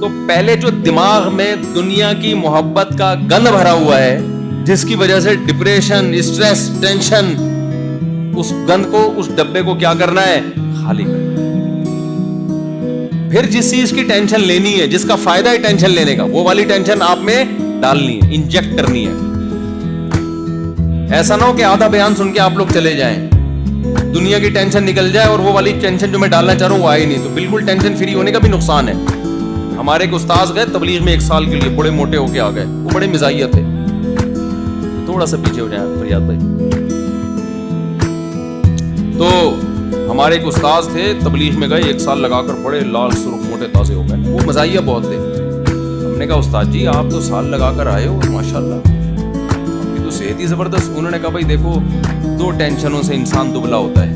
تو پہلے جو دماغ میں دنیا کی محبت کا گند بھرا ہوا ہے, جس کی وجہ سے ڈپریشن, اسٹریس, ٹینشن, اس گند کو, اس ڈبے کو کیا کرنا ہے, خالی کرنا. پھر جس چیز کی ٹینشن لینی ہے, جس کا فائدہ ہے ٹینشن لینے کا, وہ والی ٹینشن آپ میں ڈالنی ہے, انجیکٹ کرنی ہے. ایسا نہ ہو کہ آدھا بیان سن کے آپ لوگ چلے جائیں, دنیا کی ٹینشن نکل جائے اور وہ والی ٹینشن جو میں ڈالنا چاہ رہا ہوں وہ آئی نہیں. تو بالکل ٹینشن فری ہونے کا بھی نقصان ہے. ہمارے ایک استاذ گئے تبلیغ میں 1 سال کے لیے, بڑے موٹے ہو کے آ گئے, وہ بڑے مزاحیہ تھے. تھوڑا سا پیچھے ہو جائیں فریاد بھائی. تو ہمارے ایک استاذ تھے, تبلیغ میں گئے, 1 سال لگا کر بڑے لال سرخ موٹے تازے ہو گئے. وہ مزاحیہ بہت تھے. ہم نے کہا استاد جی آپ تو سال لگا کر آئے ہو, ماشاء اللہ آپ کی تو صحت ہی زبردست. انہوں نے کہا بھائی دیکھو, 2 ٹینشنوں سے انسان دبلا ہوتا ہے.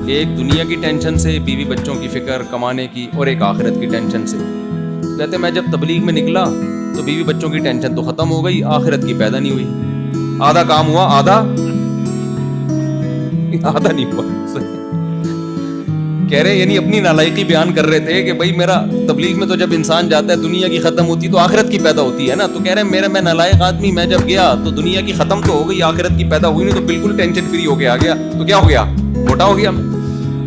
ایک دنیا کی ٹینشن سے, بیوی بچوں کی فکر, کمانے کی, اور ایک آخرت کی ٹینشن سے. کہتے میں جب تبلیغ میں نکلا تو بیوی بچوں کی ٹینشن تو ختم ہو گئی, آخرت کی پیدا نہیں ہوئی. آدھا کام ہوا, آدھا نہیں ہوا. کہہ رہے یعنی اپنی نالائقی بیان کر رہے تھے کہ بھائی میرا تبلیغ میں تو جب انسان جاتا ہے دنیا کی ختم ہوتی تو آخرت کی پیدا ہوتی ہے نا. تو کہہ رہے میں نالائق آدمی, میں جب گیا تو دنیا کی ختم تو ہو گئی, آخرت کی پیدا ہوئی نہیں, تو بالکل ٹینشن فری ہو کے آ گیا. تو کیا ہو گیا, موٹا ہو گیا.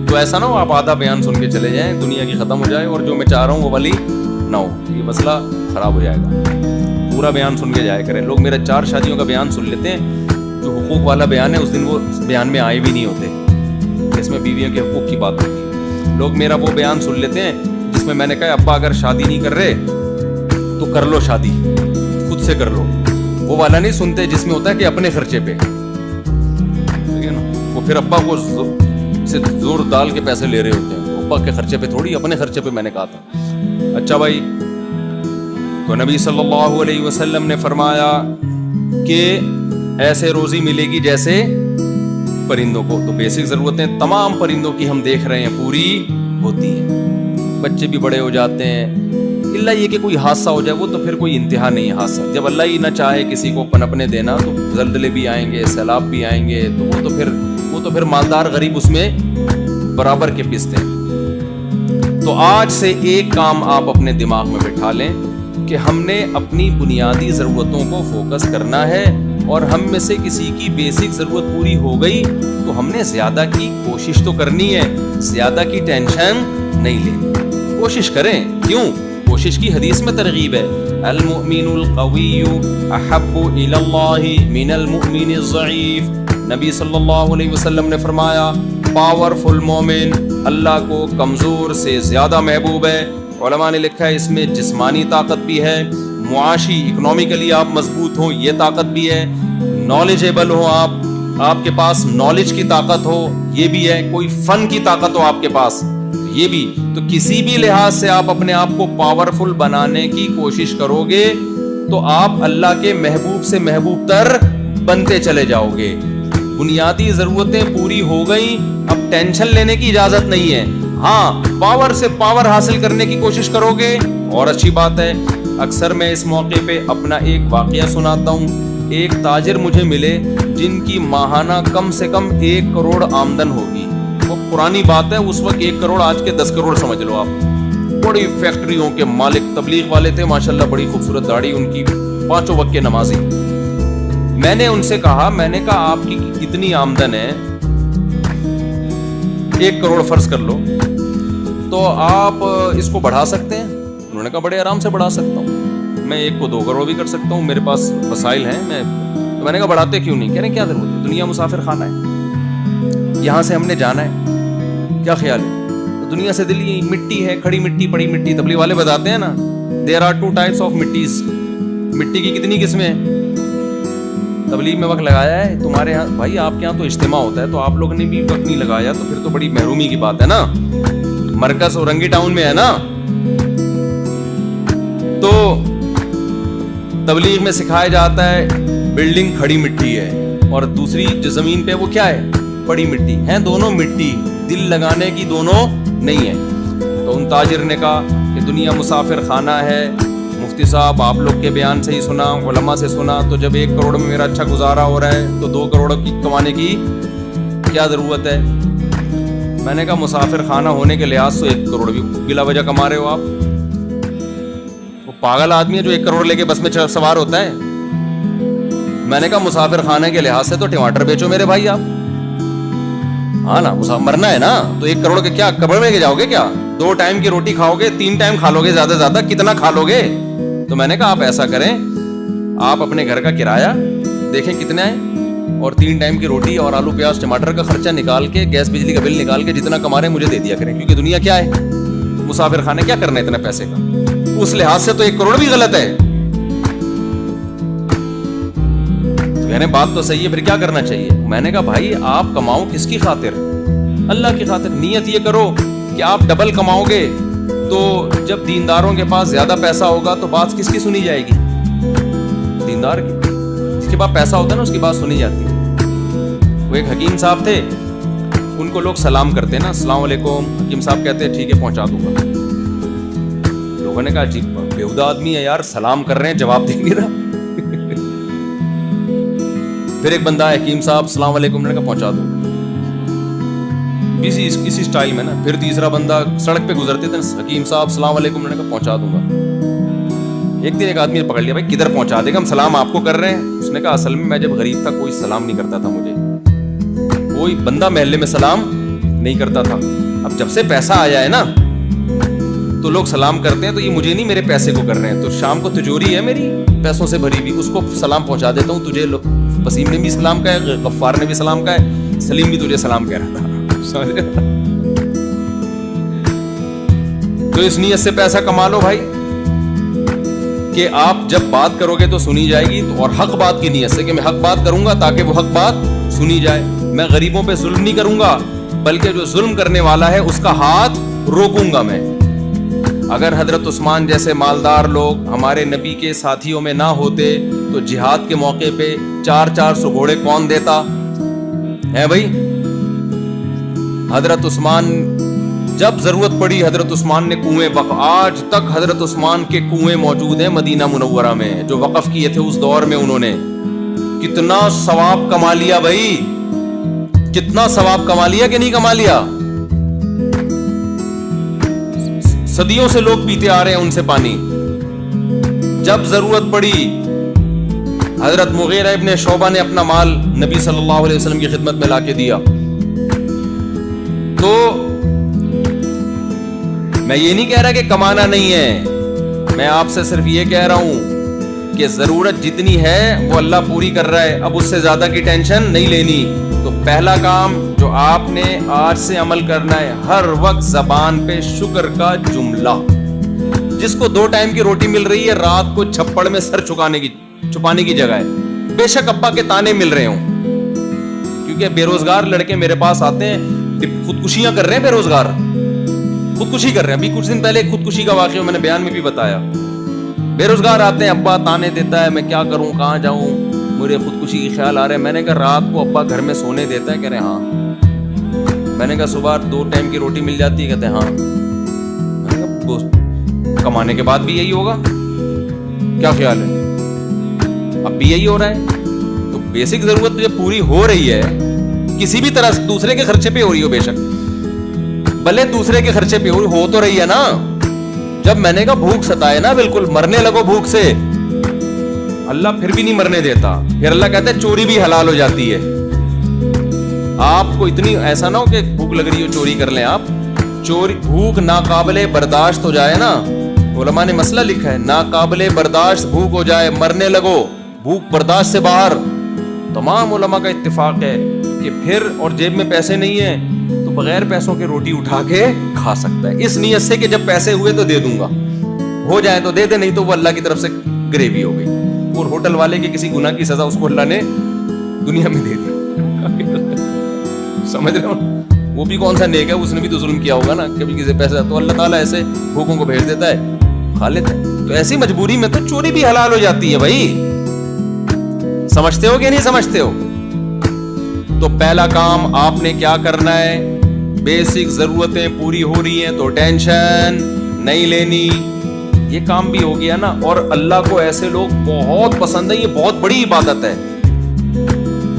تو ایسا نہ ہو آپ آدھا بیان سن کے چلے جائیں, دنیا کی ختم ہو جائے اور جو میں چاہ رہا ہوں وہ والی نہ ہو, یہ مسئلہ خراب ہو جائے گا. پورا بیان سن کے جایا کریں. لوگ میرا 4 شادیوں کا بیان سن لیتے ہیں, جو حقوق والا بیان ہے اس دن وہ بیان میں آئے بھی نہیں ہوتے, اس میں بیویوں کے حقوق کی بات ہوتی ہے. لوگ میرا وہ بیان سن لیتے ہیں جس میں میں نے کہا ابا اگر شادی نہیں کر رہے تو کر لو شادی, خود سے کر لو. وہ والا نہیں سنتے جس میں ہوتا ہے کہ اپنے خرچے پہ, ٹھیک ہے نا. وہ پھر ابا کو سے زور ڈال کے پیسے لے رہے ہوتے ہیں, ابا کے خرچے پہ تھوڑی, اپنے خرچے پہ میں نے کہا تھا. اچھا بھائی, تو نبی صلی اللہ علیہ وسلم نے فرمایا کہ ایسے روزی ملے گی جیسے پرندوں کو. تو بیسک ضرورتیں تمام پرندوں کی ہم دیکھ رہے ہیں پوری ہوتی ہیں, بچے بھی بڑے ہو جاتے ہیں. اللہ یہ کہ کوئی حادثہ ہو جائے وہ تو پھر کوئی انتہا نہیں ہے حادثہ. جب اللہ ہی نہ چاہے کسی کو پنپنے دینا تو زلزلے بھی آئیں گے, سیلاب بھی آئیں گے, تو وہ تو پھر مالدار غریب اس میں برابر کے پستے ہیں. تو آج سے ایک کام آپ اپنے دماغ میں بٹھا لیں کہ ہم نے اپنی بنیادی ضرورتوں کو فوکس کرنا ہے, اور ہم میں سے کسی کی بیسک ضرورت پوری ہو گئی تو ہم نے زیادہ کی کوشش تو کرنی ہے, زیادہ کی ٹینشن نہیں لینی. کوشش کریں, کیوں؟ کوشش کی حدیث میں ترغیب ہے, المؤمن القوی احب الی اللہ من المؤمن الضعیف. نبی صلی اللہ علیہ وسلم نے فرمایا پاورفل مومن اللہ کو کمزور سے زیادہ محبوب ہے. علماء نے لکھا ہے اس میں جسمانی طاقت بھی ہے, معاشی اکنومیکلی آپ مضبوط ہوں یہ طاقت بھی ہے, نالجیبل ہو آپ کے پاس نالج کی طاقت ہو یہ بھی ہے, کوئی فن کی طاقت ہو آپ کے پاس یہ بھی. تو کسی بھی لحاظ سے آپ اپنے آپ کو پاورفل بنانے کی کوشش کرو گے تو آپ اللہ کے محبوب سے محبوب تر بنتے چلے جاؤ گے. بنیادی ضرورتیں پوری ہو گئیں, اب ٹینشن لینے کی اجازت نہیں ہے. ہاں پاور سے پاور حاصل کرنے کی کوشش کرو گے اور اچھی بات ہے. اکثر میں اس موقع پہ اپنا ایک واقعہ سناتا ہوں. ایک تاجر مجھے ملے جن کی ماہانہ کم سے کم 1 کروڑ آمدن ہوگی. وہ پرانی بات ہے, اس وقت 1 کروڑ آج کے 10 کروڑ سمجھ لو آپ. بڑی فیکٹریوں کے مالک, تبلیغ والے تھے ماشاءاللہ, بڑی خوبصورت داڑھی ان کی, 5 وقت کے نمازی. میں نے ان سے کہا, میں نے کہا آپ کی اتنی آمدن ہے 1 کروڑ فرض کر لو, تو آپ اس کو بڑھا سکتے ہیں؟ انہوں نے کہا بڑے آرام سے بڑھا سکتا ہوں, میں 1 کو 2 کروڑ بھی کر سکتا ہوں, میرے پاس وسائل ہیں. میں نے کہا بڑھاتے کیوں نہیں؟ کہہ رہے ہیں کیا ضرورت ہے, دنیا مسافر خانہ ہے, یہاں سے ہم نے جانا ہے, کیا خیال ہے؟ تو دنیا سے دل یہ مٹی ہے, کھڑی مٹی, پڑی مٹی. تبلیغ والے بتاتے ہیں نا there are 2 types of مٹیز. مٹی کی کتنی قسمیں ہیں؟ تبلیغ میں وقت لگایا ہے تمہارے یہاں بھائی, آپ کے یہاں تو اجتماع ہوتا ہے تو آپ لوگوں نے بھی وقت نہیں لگایا, تو پھر تو بڑی محرومی کی بات ہے نا. مرکز اورنگی ٹاؤن میں ہے نا. تو تبلیغ میں سکھایا جاتا ہے بلڈنگ کھڑی مٹی ہے اور دوسری جو زمین پہ وہ کیا ہے, پڑی مٹی ہے. دونوں مٹی, دل لگانے کی دونوں نہیں ہے. تو ان تاجر نے کہا کہ دنیا مسافر خانہ ہے. مفتی صاحب آپ لوگ کے بیان سے ہی سنا, علماء سے سنا, تو جب 1 کروڑ میں میرا اچھا گزارا ہو رہا ہے تو 2 کروڑ کی کمانے کی کیا ضرورت ہے؟ میں نے کہا مسافر خانہ ہونے کے لحاظ سے 1 کروڑ بھی بلا وجہ کما رہے ہو آپ. پاگل آدمی ہے جو 1 کروڑ لے کے بس میں سوار ہوتا ہے. میں نے کہا مسافر خانے کے لحاظ سے تو ٹماٹر بیچو میرے بھائی آپ. ہاں نا, مرنا ہے نا, تو 1 کروڑ کے کیا قبر میں جاؤ گے کیا؟ 2 ٹائم کی روٹی کھاؤ گے, 3 ٹائم کھا لو گے زیادہ سے زیادہ, کتنا کھا لو گے؟ تو میں نے کہا آپ ایسا کریں, آپ اپنے گھر کا کرایہ دیکھیں کتنا ہے, اور 3 ٹائم کی روٹی اور آلو پیاز ٹماٹر کا خرچہ نکال کے, گیس بجلی کا بل نکال کے جتنا کما رہے ہیں مجھے دے دیا کریں, کیونکہ دنیا کیا ہے, مسافر خانے کیا کرنا ہے اتنا پیسے کا. اس لحاظ سے تو 1 کروڑ بھی غلط ہے. کہنے بات تو صحیح ہے, پھر کیا کرنا چاہیے؟ میں نے کہا بھائی آپ کماؤ کس کی خاطر؟ اللہ کی خاطر. نیت یہ کرو کہ آپ ڈبل کماؤ گے, تو جب دینداروں کے پاس زیادہ پیسہ ہوگا تو بات کس کی سنی جائے گی؟ دیندار کی. جس کے پاس پیسہ ہوتا ہے نا اس کی بات سنی جاتی ہے. وہ ایک حکیم صاحب تھے, ان کو لوگ سلام کرتے ہیں نا, السلام علیکم. حکیم صاحب کہتے ہیں ٹھیک ہے پہنچا دوں گا. لوگوں نے کہا جی بےہودہ آدمی ہے یار, سلام کر رہے ہیں جواب دے نہیں رہا. پھر ایک بندہ ہے, حکیم صاحب السلام علیکم, نے کہا پہنچا دوں گا, کسی اسٹائل میں نا. پھر تیسرا بندہ سڑک پہ گزرتے تھے, حکیم صاحب السلام علیکم, نے کہا پہنچا دوں گا. ایک دن ایک آدمی نے پکڑ لیا, بھائی کدھر پہنچا دے گا, ہم سلام آپ کو کر رہے ہیں. اس نے کہا اصل میں جب غریب تھا کوئی سلام نہیں کرتا تھا مجھے, کوئی بندہ محلے میں سلام نہیں کرتا تھا. اب جب سے پیسہ آیا ہے نا تو لوگ سلام کرتے ہیں, تو یہ مجھے نہیں میرے پیسے کو کر رہے ہیں. تو شام کو تجوری ہے میری پیسوں سے بھری ہوئی, اس کو سلام پہنچا دیتا ہوں. تجھے وسیم نے بھی سلام کہا ہے, غفار نے بھی سلام کہا ہے, سلیم بھی تجھے سلام کہہ رہا تھا. تو اس نیت سے پیسہ کما لو بھائی کہ آپ جب بات کرو گے تو سنی جائے گی, اور حق بات کی نیت سے کہ میں حق بات کروں گا تاکہ وہ حق بات سنی جائے. میں غریبوں پہ ظلم نہیں کروں گا, بلکہ جو ظلم کرنے والا ہے اس کا ہاتھ روکوں گا میں. اگر حضرت عثمان جیسے مالدار لوگ ہمارے نبی کے ساتھیوں میں نہ ہوتے تو جہاد کے موقع پہ 400 گھوڑے کون دیتا ہے بھائی؟ حضرت عثمان جب ضرورت پڑی, حضرت عثمان نے کنویں آج تک حضرت عثمان کے کنویں موجود ہیں مدینہ منورہ میں, جو وقف کیے تھے اس دور میں. انہوں نے کتنا ثواب کما لیا بھائی, کتنا ثواب کما لیا کہ نہیں کما لیا. صدیوں سے لوگ پیتے آ رہے ہیں ان سے پانی. جب ضرورت پڑی حضرت مغیرہ ابن شعبہ نے اپنا مال نبی صلی اللہ علیہ وسلم کی خدمت میں لا کے دیا. تو میں یہ نہیں کہہ رہا کہ کمانا نہیں ہے, میں آپ سے صرف یہ کہہ رہا ہوں کہ ضرورت جتنی ہے وہ اللہ پوری کر رہا ہے, اب اس سے زیادہ کی ٹینشن نہیں لینی. تو پہلا کام جو آپ نے آج سے عمل کرنا ہے, ہر وقت زبان پہ شکر کا جملہ. جس کو 2 ٹائم کی روٹی مل رہی ہے رات کو چھپڑ میں سر چھپانے کی جگہ ہے, بے شک ابا کے تانے مل رہے ہوں, کیونکہ بے روزگار لڑکے میرے پاس آتے ہیں, خودکشیاں کر رہے ہیں, بے روزگار خودکشی کر رہے ہیں. ابھی کچھ دن پہلے خودکشی کا واقعہ میں نے بیان میں بھی بتایا. بے روزگار آتے ہیں, ابا تانے دیتا ہے, میں کیا کروں, کہاں جاؤں, مجھے خودکشی کی خیال آ رہے ہیں. میں نے کہا رات کو ابا گھر میں سونے دیتا ہے؟ کہہ رہے ہاں. میں نے کہا صبح 2 ٹائم کی روٹی مل جاتی ہے؟ کہتے ہیں ہاں. میں نے کہا کمانے کے بعد بھی یہی ہوگا, کیا خیال ہے؟ اب بھی یہی ہو رہا ہے. تو بیسک ضرورت جب پوری ہو رہی ہے کسی بھی طرح, دوسرے کے خرچے پہ ہو رہی ہو, بے شک بھلے دوسرے کے خرچے پہ ہو تو رہی ہے نا. جب میں نے کہا بھوک ستائے نا, بالکل مرنے لگو بھوک سے, اللہ پھر بھی نہیں مرنے دیتا. پھر اللہ کہتا ہے چوری بھی حلال ہو جاتی ہے. آپ کو اتنی ایسا نہ ہو کہ بھوک لگ رہی ہو چوری کر لیں آپ. چوری بھوک ناقابل برداشت ہو جائے نا, علماء نے مسئلہ لکھا ہے, ناقابل برداشت بھوک ہو جائے, مرنے لگو, بھوک برداشت سے باہر. تمام علماء کا اتفاق ہے کہ پھر, اور جیب میں پیسے نہیں ہیں تو بغیر پیسوں کے روٹی اٹھا کے کھا سکتا ہے, اس نیت سے کہ جب پیسے ہوئے تو دے دوں گا, ہو جائے تو دے دے, نہیں تو وہ اللہ کی طرف سے گریوی ہو گئی. اور ہوٹل والے کے کسی گناہ کی سزا اس کو اللہ نے دنیا میں دے دی. سمجھ رہے ہو, وہ بھی کون سا نیک ہے, اس نے بھی تو ظلم کیا ہوگا نا, کبھی کسی پیسہ, تو اللہ تعالیٰ ایسے بھوکوں کو بھیج دیتا ہے, کھا لیتے ہیں. تو ایسی مجبوری میں تو چوری بھی حلال ہو جاتی ہے بھائی. سمجھتے ہو کہ نہیں سمجھتے ہو؟ تو پہلا کام آپ نے کیا کرنا ہے, بیسک ضرورتیں پوری ہو رہی ہیں تو ٹینشن نہیں لینی. یہ کام بھی ہو گیا نا. اور اللہ کو ایسے لوگ بہت پسند ہیں, یہ بہت بڑی عبادت ہے,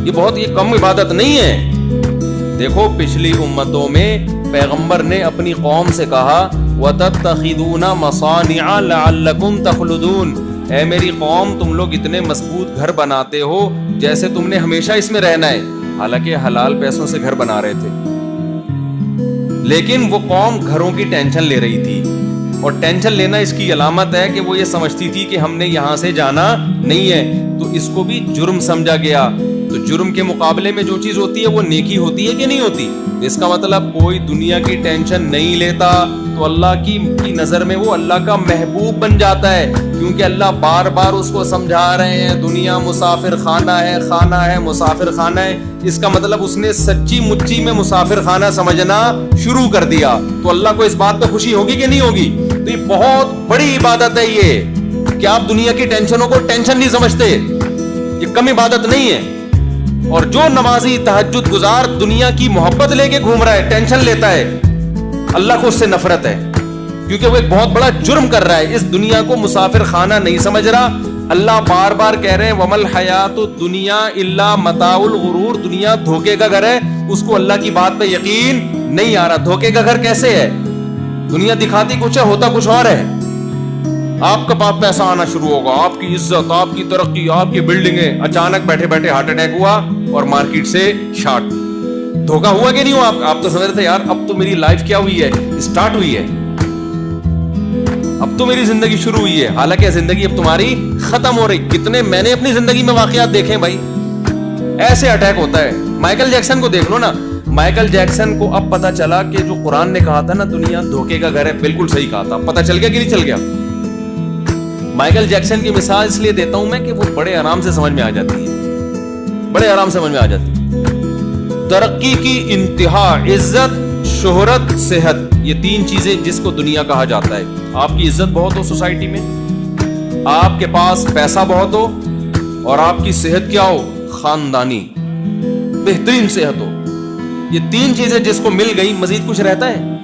یہ کم عبادت نہیں ہے. دیکھو پچھلی امتوں میں پیغمبر نے اپنی قوم سے کہا وَتَتَّخِذُونَ مَصَانِعَ لَعَلَّكُمْ تَخْلُدُونَ، اے میری قوم تم لوگ اتنے مضبوط گھر بناتے ہو جیسے تم نے ہمیشہ اس میں رہنا ہے، حالانکہ حلال پیسوں سے گھر بنا رہے تھے. لیکن وہ قوم گھروں کی ٹینشن لے رہی تھی، اور ٹینشن لینا اس کی علامت ہے کہ وہ یہ سمجھتی تھی کہ ہم نے یہاں سے جانا نہیں ہے، تو اس کو بھی جرم سمجھا گیا. تو جرم کے مقابلے میں جو چیز ہوتی ہے وہ نیکی ہوتی ہے کہ نہیں ہوتی؟ اس کا مطلب کوئی دنیا کی ٹینشن نہیں لیتا تو اللہ کی نظر میں وہ اللہ کا محبوب بن جاتا ہے، کیونکہ اللہ بار بار اس کو سمجھا رہے ہیں دنیا مسافر خانہ ہے، خانہ ہے مسافر خانہ ہے. اس کا مطلب اس نے سچی مچی میں مسافر خانہ سمجھنا شروع کر دیا. تو اللہ کو اس بات پہ خوشی ہوگی کہ نہیں ہوگی؟ تو یہ بہت بڑی عبادت ہے یہ، کہ آپ دنیا کی ٹینشنوں کو ٹینشن نہیں سمجھتے. یہ کم عبادت نہیں ہے. اور جو نمازی تہجد گزار دنیا کی محبت لے کے گھوم رہا ہے، ٹینشن لیتا ہے، اللہ کو اس سے نفرت ہے، کیونکہ وہ ایک بہت بڑا جرم کر رہا ہے. اس دنیا کو مسافر خانہ نہیں سمجھ رہا. اللہ بار بار کہہ رہے ہیں وَمَا الْحَيَاةُ الدُّنْيَا إِلَّا مَتَاعُ الْغُرُورِ، دنیا دھوکے کا گھر ہے. اس کو اللہ کی بات پہ یقین نہیں آ رہا. دھوکے کا گھر کیسے ہے؟ دنیا دکھاتی کچھ ہے، ہوتا کچھ اور ہے. آپ کا پاس پیسہ آنا شروع ہوگا، آپ کی عزت، آپ کی ترقی، آپ کی بلڈنگیں، اچانک بیٹھے بیٹھے ہارٹ اٹیک ہوا اور مارکیٹ سے شارٹ. دھوکا ہوا کہ نہیں ہوا؟ آپ تو سمجھ رہے تھے یار اب تو میری لائف کیا ہوئی ہے، اسٹارٹ ہوئی ہے، اب تو میری زندگی شروع ہوئی ہے. حالانکہ زندگی اب تمہاری ختم ہو رہی. کتنے میں نے اپنی زندگی میں واقعات دیکھے بھائی، ایسے اٹیک ہوتا ہے. مائیکل جیکسن کو دیکھ لو نا. مائیکل جیکسن کو اب پتا چلا کہ جو قرآن نے کہا تھا نا دنیا دھوکے کا گھر ہے، بالکل صحیح کہا تھا. پتا چل گیا کہ نہیں چل گیا؟ مائیکل جیکسن کی مثال اس لیے دیتا ہوں میں کہ وہ بڑے آرام سے سمجھ میں آ جاتی ہے، بڑے آرام سے سمجھ میں آ جاتی ہے. ترقی کی انتہا عزت، شہرت، صحت، یہ تین چیزیں جس کو دنیا کہا جاتا ہے. آپ کی عزت بہت ہو سوسائٹی میں، آپ کے پاس پیسہ بہت ہو، اور آپ کی صحت کیا ہو؟ خاندانی بہترین صحت ہو. یہ تین چیزیں جس کو مل گئی مزید کچھ رہتا ہے؟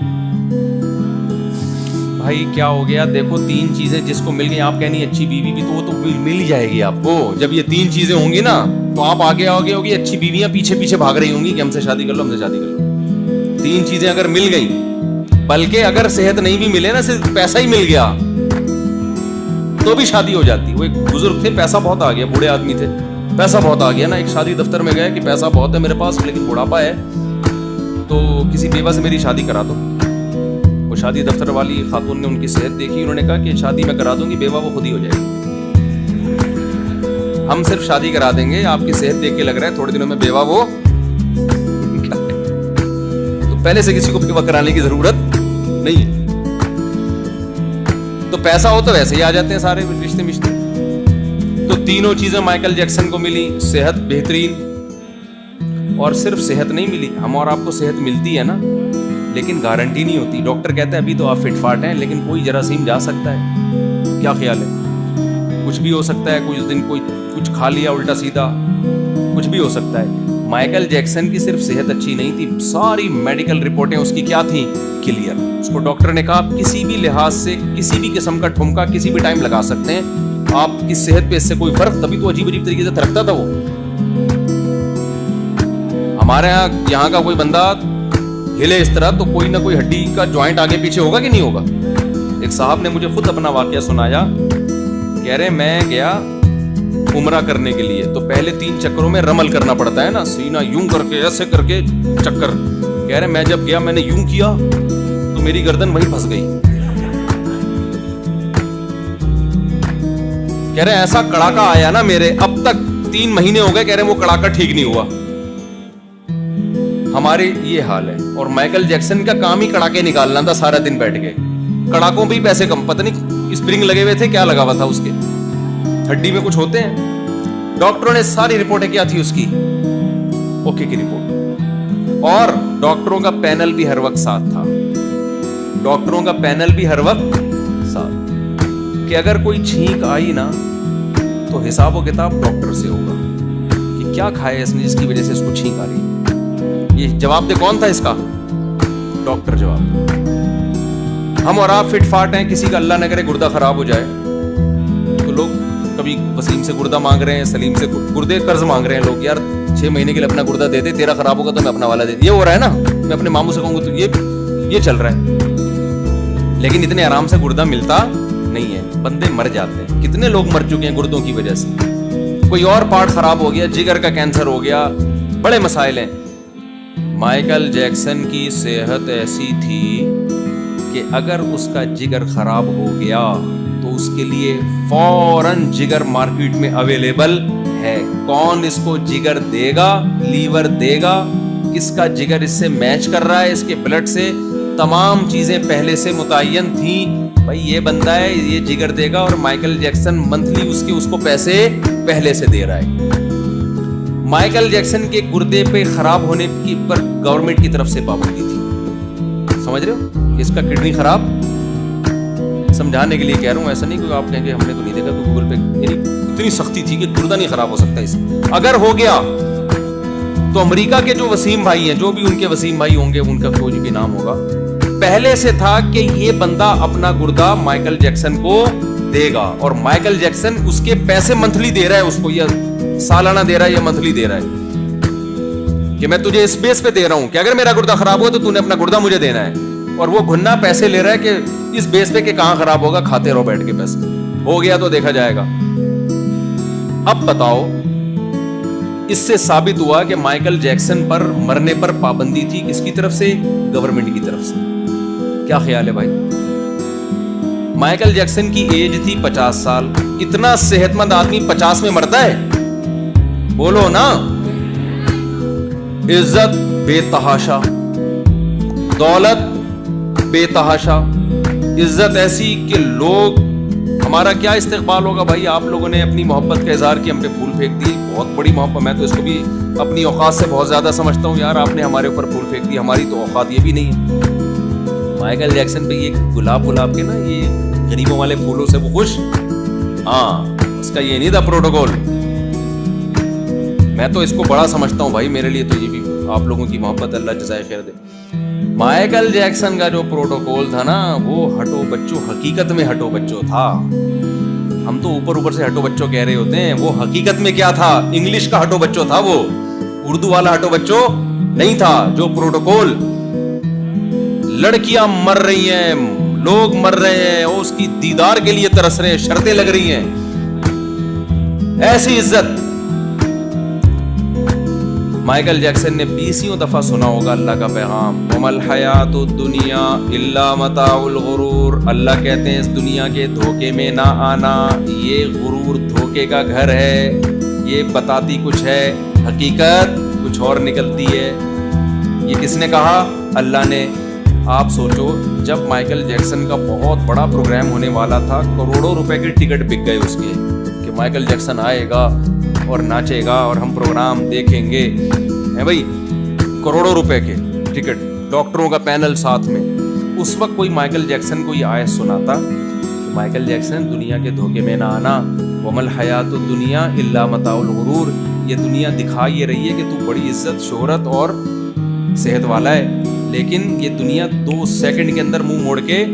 بھائی کیا ہو گیا؟ دیکھو تین چیزیں جس کو مل گئی، آپ کہنی اچھی بیوی بھی تو وہ تو مل ہی جائے گی آپ کو. جب یہ تین چیزیں ہوں گی نا تو آپ آگے ہوگی. اچھی بیویاں پیچھے پیچھے بھاگ رہی ہوں گی کہ ہم سے شادی کر لو، ہم سے شادی کر لو. تین چیزیں اگر مل گئیں، بلکہ اگر صحت نہیں بھی ملے نا، صرف پیسہ ہی مل گیا تو بھی شادی ہو جاتی. وہ ایک بزرگ تھے، پیسہ بہت آ گیا، بوڑھے آدمی تھے، پیسہ بہت آ گیا نا. ایک شادی دفتر میں گئے کہ پیسہ بہت ہے میرے پاس لیکن بڑھاپا ہے، تو کسی بیوہ سے میری شادی کرا دو. وہ شادی دفتر والی خاتون نے ان کی صحت دیکھی، انہوں نے کہا کہ شادی میں کرا دوں گی، بیوہ وہ خود ہی ہو جائے گی. ہم صرف شادی کرا دیں گے، آپ کی صحت دیکھ کے لگ رہا ہے تھوڑے دنوں میں بیوہ وہ. تو پہلے سے کسی کو بیوہ کرانے کی ضرورت نہیں ہے. تو پیسہ ہو تو ویسے ہی آ جاتے ہیں سارے رشتے مشتے. تو تینوں چیزیں مائیکل جیکسن کو ملی، صحت بہترین. اور صرف صحت نہیں ملی، ہم اور آپ کو صحت ملتی ہے نا، لیکن گارنٹی نہیں ہوتی. ڈاکٹر کہتا ہے ابھی تو آپ فٹ فاٹ ہیں، لیکن کوئی جراثیم جا سکتا ہے. کیا خیال ہے؟ کچھ بھی ہو سکتا ہے. کچھ دن کوئی کچھ کھا لیا الٹا سیدھا، کچھ بھی ہو سکتا ہے. مائیکل جیکسن کی صرف صحت اچھی نہیں تھی، ساری میڈیکل رپورٹیں اس کی کیا تھیں؟ کلیئر. اس کو ڈاکٹر نے کہا آپ کسی بھی لحاظ سے کسی بھی قسم کا ٹھمکا کسی بھی ٹائم لگا سکتے ہیں، آپ کی صحت پہ اس سے کوئی فرق. تبھی تو عجیب عجیب طریقے سے تھرکتا تھا وہ. ہمارے یہاں کا کوئی بندہ ہلے اس طرح تو کوئی نہ کوئی ہڈی کا جوائنٹ آگے پیچھے ہوگا کہ نہیں ہوگا. ایک صاحب نے مجھے خود اپنا واقعہ سنایا. کہہ رہے میں گیا عمرہ کرنے کے لیے، تو پہلے 3 چکروں میں رمل کرنا پڑتا ہے نا، سینہ یوں کر کے ایسے کر کے چکر. کہہ رہے میں جب گیا میں نے یوں کیا تو میری گردن وہیں پھنس گئی. کہہ رہے ایسا کڑاکا آیا نا میرے، اب تک 3 مہینے ہو گئے، کہہ رہے وہ کڑاکا ٹھیک نہیں ہوا. ہمارے یہ حال ہے. اور مائیکل جیکسن کا کام ہی کڑاکے نکالنا تھا سارا دن بیٹھ کے. کڑاکوں پہ ہی پیسے کم، پتہ نہیں اسپرنگ لگے ہوئے تھے، کیا لگا ہوا تھا اس کے، ہڈی میں کچھ ہوتے ہیں. ڈاکٹروں نے ساری رپورٹیں کیا تھی اس کی، اوکے کی رپورٹ. اور ڈاکٹروں کا پینل بھی ہر وقت ساتھ تھا، ڈاکٹروں کا پینل بھی ہر وقت ساتھ، کہ اگر کوئی چھینک آئی نا تو حساب و کتاب ڈاکٹر سے ہوگا کہ کیا کھایا اس نے جس کی وجہ سے اس کو چھینک آ رہی ہے. یہ جواب دے کون تھا اس کا؟ ڈاکٹر جواب. ہم اور آپ فٹ فاٹ ہیں، کسی کا اللہ نہ کرے گردہ خراب ہو جائے تو لوگ کبھی وسیم سے گردہ مانگ رہے ہیں، سلیم سے گردے قرض مانگ رہے ہیں لوگ. یار 6 مہینے کے لیے اپنا گردہ دے دے، تیرا خراب ہوگا تو میں اپنا والا دے دے. یہ ہو رہا ہے نا. میں اپنے ماموں سے کہوں گا تو یہ یہ چل رہا ہے. لیکن اتنے آرام سے گردہ ملتا نہیں ہے, بندے مر جاتے ہیں. کتنے لوگ مر چکے ہیں گردوں کی وجہ سے. کوئی اور پارٹ خراب ہو گیا, جگر کا کینسر ہو گیا, بڑے مسائل ہیں. مائیکل جیکسن کی صحت ایسی تھی کہ اگر اس کا جگر خراب ہو گیا تو اس کے لیے فوراً جگر مارکیٹ میں اویلیبل ہے. کون اس کو جگر دے گا, لیور دے گا, کس کا جگر اس سے میچ کر رہا ہے, اس کے بلڈ سے, تمام چیزیں پہلے سے متعین تھیں. بھائی یہ بندہ ہے, یہ جگر دے گا, اور مائیکل جیکسن منتھلی اس کو پیسے پہلے سے دے رہا ہے. مائیکل جیکسن کے گردے پہ خراب ہونے کی پر گورنمنٹ کی طرف سے پابندی تھی. سمجھ رہے ہو, اس کا کڈنی خراب, سمجھانے کے لیے کہہ رہا ہوں, ایسا نہیں کہ آپ کہیں گے ہم نے تو نہیں دیکھا تو گوگل پہ. یعنی اتنی سختی تھی کہ گردہ نہیں خراب ہو سکتا اس میں. اگر ہو گیا تو امریکہ کے جو وسیم بھائی ہیں, جو بھی ان کے وسیم بھائی ہوں گے, ان کا کوئی بھی نام ہوگا, پہلے سے تھا کہ یہ بندہ اپنا گردہ مائیکل جیکسن کو دے گا, اور مائیکل جیکسن اس کے پیسے منتھلی دے رہا ہے اس کو, یا سالانہ دے رہا ہے یا منتھلی دے رہا ہے, کہ میں تجھے اس بیس پہ دے رہا ہوں کہ اگر میرا گردہ خراب ہو تو تو نے اپنا گردہ مجھے دینا ہے. اور وہ گھننا پیسے لے رہا ہے کہ اس بیس پہ کہ کہاں خراب ہوگا, کھاتے رہو بیٹھ کے پیسے, ہو گیا تو دیکھا جائے گا. اب بتاؤ, اس سے ثابت ہوا کہ مائیکل جیکسن پر مرنے پر پابندی تھی کس کی طرف سے, گورنمنٹ کی طرف سے. کیا خیال ہے بھائی؟ مائیکل جیکسن کی ایج تھی 50 سال. اتنا صحت مند آدمی 50 میں مرتا ہے؟ بولو نا. عزت بے تحاشا, دولت بے تحاشا, عزت ایسی کہ لوگ, ہمارا کیا استقبال ہوگا بھائی. آپ لوگوں نے اپنی محبت کا اظہار کیا, ہم پہ پھول پھینک دی, بہت بڑی محبت. میں تو اس کو بھی اپنی اوقات سے بہت زیادہ سمجھتا ہوں. یار آپ نے ہمارے اوپر پھول پھینک دی, ہماری تو اوقات یہ بھی نہیں ہے. مائیکل جیکسن پہ یہ گلاب کے نا, یہ غریبوں والے پھولوں سے وہ خوش, ہاں اس کا یہ نہیں تھا پروٹوکول. میں تو اس کو بڑا سمجھتا ہوں بھائی, میرے لیے تو یہ بھی آپ لوگوں کی محبت, اللہ جزائے خیر دے. مائیکل جیکسن کا جو پروٹوکول تھا نا, وہ ہٹو بچوں, حقیقت میں ہٹو بچوں تھا. ہم تو اوپر سے ہٹو بچوں کہہ رہے ہوتے ہیں, وہ حقیقت میں کیا تھا, انگلش کا ہٹو بچوں تھا, وہ اردو والا ہٹو بچوں نہیں تھا. جو پروٹوکول, لڑکیاں مر رہی ہیں, لوگ مر رہے ہیں, اس کی دیدار کے لیے ترس رہے ہیں, شرطیں لگ رہی ہیں, ایسی عزت. مائیکل جیکسن نے 20 دفعہ سنا ہوگا اللہ کا پیغام, وَمَا الْحَيَاةُ الدُّنْيَا إِلَّا مَتَاعُ الْغُرُورِ. اللہ کہتے ہیں اس دنیا کے دھوکے میں نہ آنا, یہ غرور دھوکے کا گھر ہے. یہ بتاتی کچھ ہے, حقیقت کچھ اور نکلتی ہے. یہ کس نے کہا؟ اللہ نے. آپ سوچو, جب مائیکل جیکسن کا بہت بڑا پروگرام ہونے والا تھا, کروڑوں روپے کے ٹکٹ بک گئے اس کے, کہ مائیکل جیکسن آئے گا اور ناچے گا اور ہم پروگرام دیکھیں گے, ہے بھائی, کروڑوں روپے کے ٹکٹ, ڈاکٹروں کا پینل ساتھ میں. اس وقت کوئی مائیکل جیکسن کو یہ آیت سناتا کہ مائیکل جیکسن دنیا کے دھوکے میں نہ آنا, وَمَا الْحَيَاةُ الدُّنْيَا إِلَّا مَتَاعُ الْغُرُورِ. یہ دنیا دکھا یہ رہی ہے کہ تو بڑی عزت, شہرت اور صحت والا ہے, لیکن یہ دنیا 2 سیکنڈ کے اندر منہ موڑ کے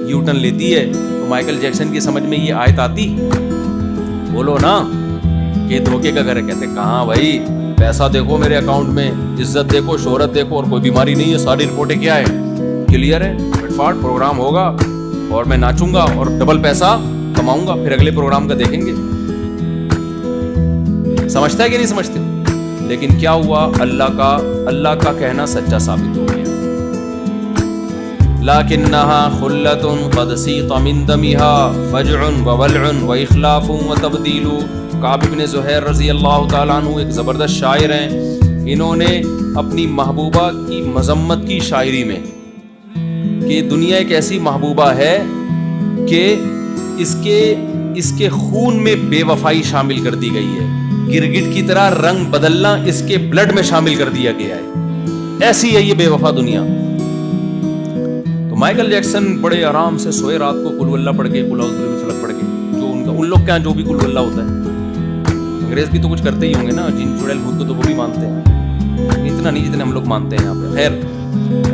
یو ٹرن لیتی ہے. تو مائیکل جیکسن کی سمجھ میں یہ آیت آتی؟ بولو نا. کہ دھوکے کا گھر ہے. کہتے کہاں بھائی, پیسہ دیکھو میرے اکاؤنٹ میں, عزت دیکھو, شہرت دیکھو, اور کوئی بیماری نہیں ہے, ساری رپورٹیں کیا ہے, کلیئر ہے, فٹ فاٹ پروگرام ہوگا اور میں ناچوں گا اور ڈبل پیسہ کماؤں گا, پھر اگلے پروگرام کا دیکھیں گے. سمجھتا ہے کہ نہیں سمجھتے؟ لیکن کیا ہوا, اللہ کا کہنا سچا ثابت ہو گیا. لَكِنَّهَا خُلَّةٌ قَدْ سِيقَ مِن دَمِهَا فَجْعٌ وَوَلْعٌ وَإِخْلَافٌ وَتَبْدِيلٌ. کعب بن زہیر رضی اللہ تعالیٰ عنہ ایک زبردست شاعر ہیں. انہوں نے اپنی محبوبہ کی مذمت کی شاعری میں کہ دنیا ایک ایسی محبوبہ ہے کہ اس کے خون میں بے وفائی شامل کر دی گئی ہے, گرگٹ کی طرح رنگ بدلنا اس کے بلڈ میں شامل کر دیا گیا ہے. ایسی ہے یہ بے وفا دنیا. تو مائیکل جیکسن بڑے آرام سے سوئے رات کو, قل اللہ پڑھ کے, قل اعوذ برب الفلق پڑھ کے, جو ان لوگ کیا جو بھی قل اللہ ہوتا ہے. انگریز بھی تو کچھ کرتے ہی ہوں گے نا, جن چڑیل بھوت کو تو وہ بھی مانتے ہیں, اتنا نہیں جتنے ہم لوگ مانتے ہیں یہاں پہ. خیر,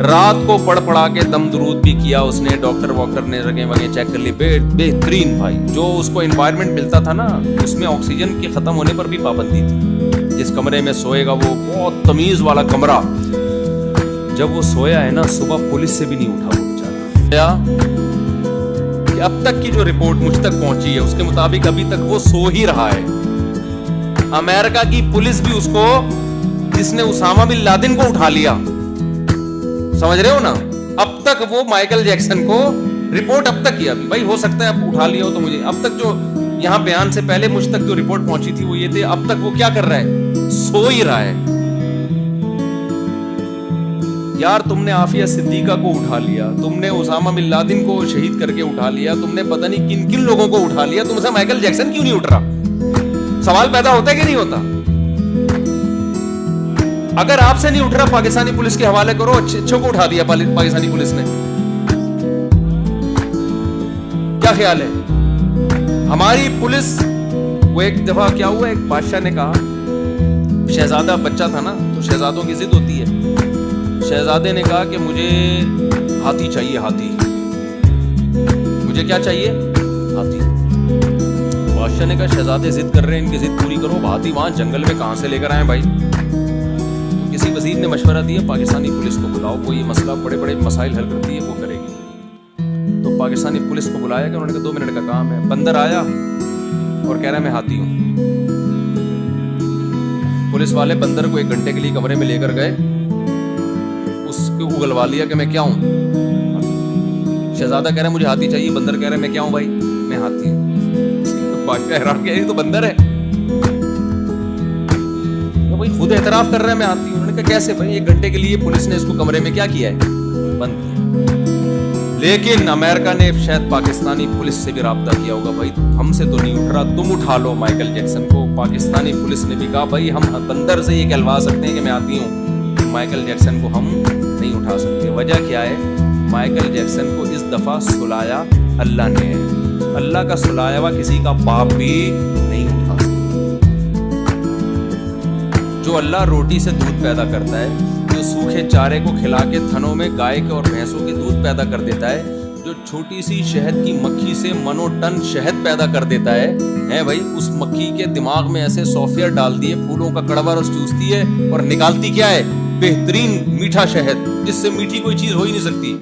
رات کو پڑھا کے دم درود بھی کیا اس نے. ڈاکٹر نے رگیں وگیں چیک کر لی, بہترین بھائی. جو اس کو انوائرمنٹ ملتا تھا نا, اس میں آکسیجن کے ختم ہونے پر بھی پابندی تھی. جس کمرے میں سوئے گا وہ بہت تمیز والا کمرہ, جب وہ سویا ہے نا صبح پولیس سے بھی نہیں اٹھا وہ بیچارہ. کہ اب تک کی جو رپورٹ مجھ تک پہنچی ہے اس کے مطابق ابھی تک وہ سو ہی رہا ہے. امریکہ کی پولیس بھی اس کو, جس نے اسامہ بن لادن کو اٹھا لیا, سمجھ رہے ہو نا, اب تک وہ مائیکل جیکسن کو رپورٹ اب تک کیا بھی بھائی ہو سکتا ہے اب اٹھا لیا ہو تو مجھے, اب تک جو یہاں بیان سے پہلے مجھ تک جو رپورٹ پہنچی تھی وہ یہ تھے اب تک وہ کیا کر رہا ہے, سو ہی رہا ہے. یار تم نے عافیہ صدیقہ کو اٹھا لیا, تم نے اسامہ بن لادن کو شہید کر کے اٹھا لیا, تم نے پتہ نہیں کن کن لوگوں کو اٹھا لیا, تم سے مائیکل جیکسن کیوں نہیں اٹھ رہا؟ سوال پیدا ہوتا ہے کہ نہیں ہوتا؟ اگر آپ سے نہیں اٹھ رہا پاکستانی پولیس کے حوالے کرو, اچھوں کو اٹھا دیا پاکستانی پولیس نے, کیا خیال ہے؟ ہماری پولیس, وہ ایک دفعہ کیا ہوا, ایک بادشاہ نے کہا, شہزادہ بچہ تھا نا تو شہزادوں کی ضد ہوتی ہے, شہزادے نے کہا کہ مجھے ہاتھی چاہیے, ہاتھی, مجھے کیا چاہیے, ہاتھی. بادشاہ نے کہا شہزادے ضد کر رہے ہیں, ان کی ضد پوری کرو, ہاتھی وہاں جنگل میں کہاں سے لے کر آئے بھائی. تو کسی وزیر نے مشورہ دیا پاکستانی پولیس کو بلاؤ, وہ یہ مسئلہ بڑے بڑے مسائل حل کرتی ہے, وہ کرے گی. تو پاکستانی پولیس کو بلایا کہ انہوں نے کہا 2 منٹ کا کام ہے. بندر آیا اور کہہ رہا ہے میں ہاتھی ہوں. پولیس والے بندر کو 1 گھنٹے کے لیے کمرے میں لے کر گئے, اس کو اگلوا لیا کہ میں کیا ہوں. شہزادہ کہہ رہا ہے مجھے ہاتھی چاہیے, بندر کہہ رہا ہے میں کیا ہوں بھائی, میں ہاتھی ہوں. بادشاہ حیران کہ یہ تو بندر ہے, بھائی خود اعتراف کر رہا ہے میں ہاتھی ہوں. انہوں نے کہا کیسے بھائی, 1 گھنٹے کے لیے پولیس نے اس کو کمرے میں کیا کیا ہے, بند کیا. لیکن امریکہ نے شاید پاکستانی پولیس سے بھی رابطہ کیا ہوگا, بھائی ہم سے تو نہیں اٹھ رہا, تم اٹھا لو مائیکل جیکسن کو. پاکستانی پولیس نے بھی کہا بھائی ہم بندر سے یہ کہلوا سکتے ہیں کہ میں آتی ہوں, مائیکل جیکسن کو ہم نہیں اٹھا سکتے. وجہ کیا ہے, مائیکل جیکسن کو اس دفعہ سلایا اللہ نے, اللہ کا سلایا ہوا کسی کا باپ بھی نہیں اٹھا سکتا. جو اللہ روٹی سے دودھ پیدا کرتا ہے, جو سوکھے چارے کو کھلا کے تھنوں میں گائے کے اور بھینسوں کے دودھ پیدا کر دیتا ہے, جو چھوٹی سی شہد کی مکھی سے منو ٹن شہد پیدا کر دیتا ہے بھائی, اس مکھی کے دماغ میں ایسے سافٹ ویئر ڈال دیے, پھولوں کا کڑوا رس چوستی ہے اور نکالتی کیا ہے, بہترین میٹھا شہد, جس سے میٹھی کوئی چیز ہو ہی نہیں سکتی.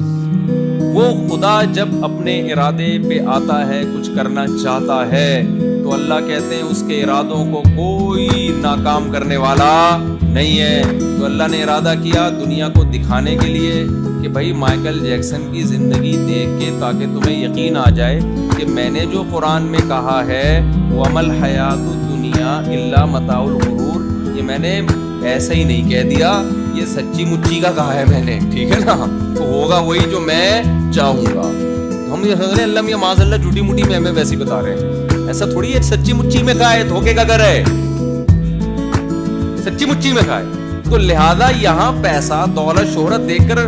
وہ خدا جب اپنے ارادے پہ آتا ہے, کچھ کرنا چاہتا ہے, تو اللہ کہتے ہیں اس کے ارادوں کو کوئی ناکام کرنے والا نہیں ہے. تو اللہ نے ارادہ کیا دنیا کو دکھانے کے لیے کہ بھائی مائیکل جیکسن کی زندگی دیکھ کے تاکہ تمہیں یقین آ جائے کہ میں نے جو قرآن میں کہا ہے وَمَا الْحَيَاةُ الدُّنْيَا إِلَّا مَتَاعُ الْغُرُورِ, یہ میں نے ایسے ہی نہیں کہہ دیا, یہ سچی مچی کا کہا ہے میں نے, ٹھیک ہے نا, تو ہوگا وہی جو میں چاہوں گا. ہم یہ سمجھ رہے ہیں اللہ میاں معاذ اللہ جھوٹی موٹی میں ہمیں ویسی بتا رہے ہیں, ایسا تھوڑی ہے سچی مچی میں کہا ہے, دھوکے کا گھر ہے, سچی مچی میں کہا ہے. تو لہذا یہاں پیسہ دولت شہرت دیکھ کر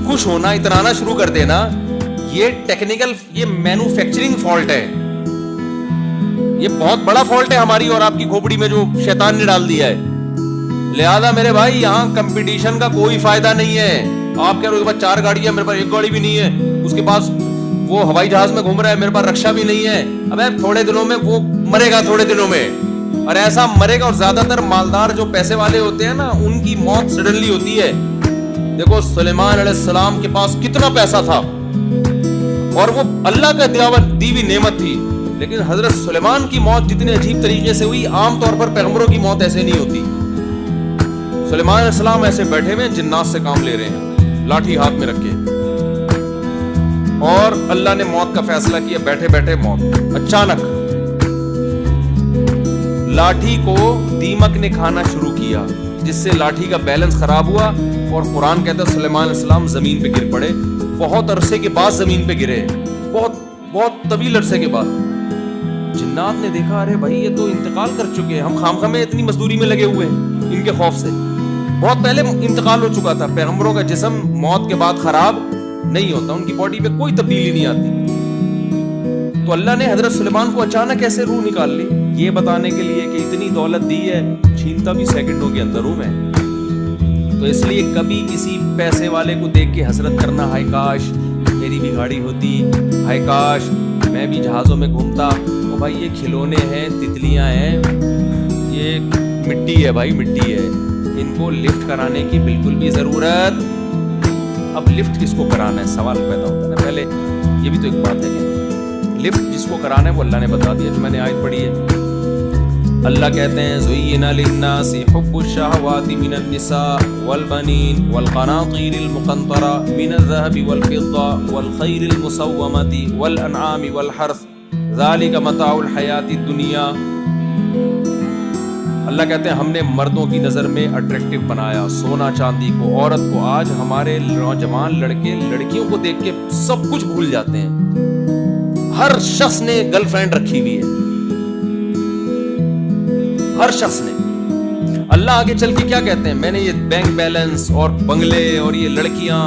خوش ہونا, اترانا شروع کر دینا, یہ ٹیکنیکل, یہ مینوفیکچرنگ فالٹ ہے, یہ بہت بڑا فالٹ ہے ہماری اور آپ کی کھوپڑی میں جو شیطان نے ڈال دیا ہے. لہذا میرے بھائی یہاں کمپٹیشن کا کوئی فائدہ نہیں ہے. آپ کہہ رہے ہو میرے پاس 4 گاڑیاں, میرے پاس 1 گاڑی بھی نہیں ہے, اس کے پاس وہ ہوائی جہاز میں گھوم رہا ہے, میرے پاس رکشا بھی نہیں ہے. اب تھوڑے دنوں میں وہ مرے گا, تھوڑے دنوں میں, اور ایسا مرے گا. اور زیادہ تر مالدار جو پیسے والے ہوتے ہیں نا, ان کی موت سڈنلی ہوتی ہے. دیکھو سلیمان علیہ السلام کے پاس کتنا پیسہ تھا اور وہ اللہ کا دی ہوئی نعمت تھی, لیکن حضرت سلیمان کی موت جتنے عجیب طریقے سے ہوئی, عام طور پر پیغمبروں کی موت ایسے نہیں ہوتی. سلیمان علیہ السلام ایسے بیٹھے ہوئے جنات سے کام لے رہے ہیں, لاٹھی ہاتھ میں رکھ کے, اور اللہ نے موت کا فیصلہ کیا, بیٹھے بیٹھے موت. اچانک لاٹھی کو دیمک نے کھانا شروع کیا, جس سے لاٹھی کا بیلنس خراب ہوا, اور قرآن کہتا ہے سلیمان علیہ السلام زمین پہ گر پڑے. بہت عرصے کے بعد زمین پہ گرے, بہت طویل عرصے کے بعد. جنات نے دیکھا ارے بھائی یہ تو انتقال کر چکے ہیں, ہم خامخواہ میں اتنی مزدوری میں لگے ہوئے ہیں ان کے خوف سے, بہت پہلے انتقال ہو چکا تھا. پیغمبروں کا جسم موت کے بعد خراب نہیں ہوتا, ان کی باڈی پہ کوئی تبدیلی نہیں آتی. تو اللہ نے حضرت سلیمان کو اچانک ایسے روح نکال لی, یہ بتانے کے لیے کہ اتنی دولت دی ہے, چھینتا بھی سیکنڈوں کے اندر ہوں میں. تو اس لیے کبھی کسی پیسے والے کو دیکھ کے حسرت کرنا, ہائے کاش میری بھی گاڑی ہوتی, ہائے کاش میں بھی جہازوں میں گھومتا. او بھائی یہ کھلونے ہیں, تتلیاں ہیں, یہ مٹی ہے بھائی, مٹی ہے. ان کو لفٹ کرانے کی بالکل بھی ضرورت. اب لفٹ کس کو کرانا ہے سوال پیدا ہوتا ہے نا. پہلے یہ بھی تو ایک بات ہے کہ لفٹ جس کو کرانا ہے وہ اللہ نے بتا دیا. جو میں نے آیت پڑھی ہے, اللہ کہتے ہیں زُيِّنَ لِلنَّاسِ حُبُّ الشَّهَوَاتِ مِنَ النِّسَاءِ وَالْبَنِينَ وَالْقَنَاطِيرِ الْمُقَنطَرَةِ مِنَ الذَّهَبِ وَالْفِضَّةِ وَالْخَيْلِ الْمُسَوَّمَةِ وَالْأَنْعَامِ وَالْحَرْثِ ذَلِكَ مَتَاعُ الْحَيَاةِ الدُّنْيَا. اللہ کہتے ہیں ہم نے مردوں کی نظر میں اٹریکٹیو بنایا سونا چاندی کو, عورت کو. آج ہمارے نوجوان لڑکے لڑکیوں کو دیکھ کے سب کچھ بھول جاتے ہیں. ہر شخص نے گرل فرینڈ رکھی ہوئی ہے, ہر شخص نے. اللہ آگے چل کے کیا کہتے ہیں, میں نے یہ بینک بیلنس اور بنگلے اور یہ لڑکیاں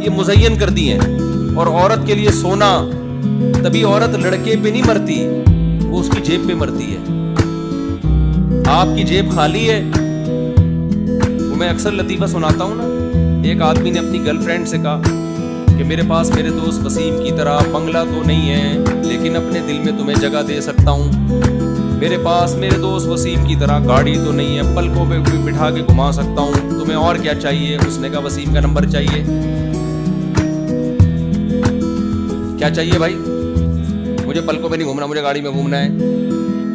یہ مزین کر دی ہیں, اور عورت کے لیے سونا. تبھی عورت لڑکے پہ نہیں مرتی, وہ اس کی جیب پہ مرتی ہے. آپ کی جیب خالی ہے. وہ میں اکثر لطیفہ سناتا ہوں نا. ایک آدمی نے اپنی گرل فرینڈ سے کہا کہ میرے پاس میرے دوست وسیم کی طرح بنگلہ تو نہیں ہے, لیکن اپنے دل میں تمہیں جگہ دے سکتا ہوں. میرے پاس میرے دوست وسیم کی طرح گاڑی تو نہیں ہے, پلکوں پہ بٹھا کے گھما سکتا ہوں. تمہیں اور کیا چاہیے؟ اس نے کہا وسیم کا نمبر چاہیے. کیا چاہیے بھائی؟ مجھے پلکوں پہ نہیں گھومنا, مجھے گاڑی میں گھومنا ہے.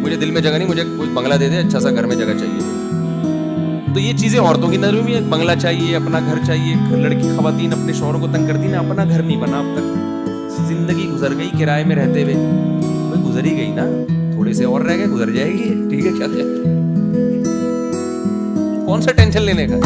مجھے دل میں جگہ نہیں, مجھے کوئی بنگلہ دے دے, اچھا سا گھر میں جگہ چاہیے. تو یہ چیزیں عورتوں کی نظر میں بھی ہے. بنگلہ چاہیے, اپنا گھر چاہیے. لڑکی خواتین اپنے شوہروں کو تنگ کرتی نا, اپنا گھر نہیں بنا اب تک. زندگی گزر گئی کرائے میں رہتے ہوئے, کوئی گزر ہی گئی نا, تھوڑے سے اور رہ گئے, گزر جائے گی. ٹھیک ہے, کیا کون سا ٹینشن لینے کا.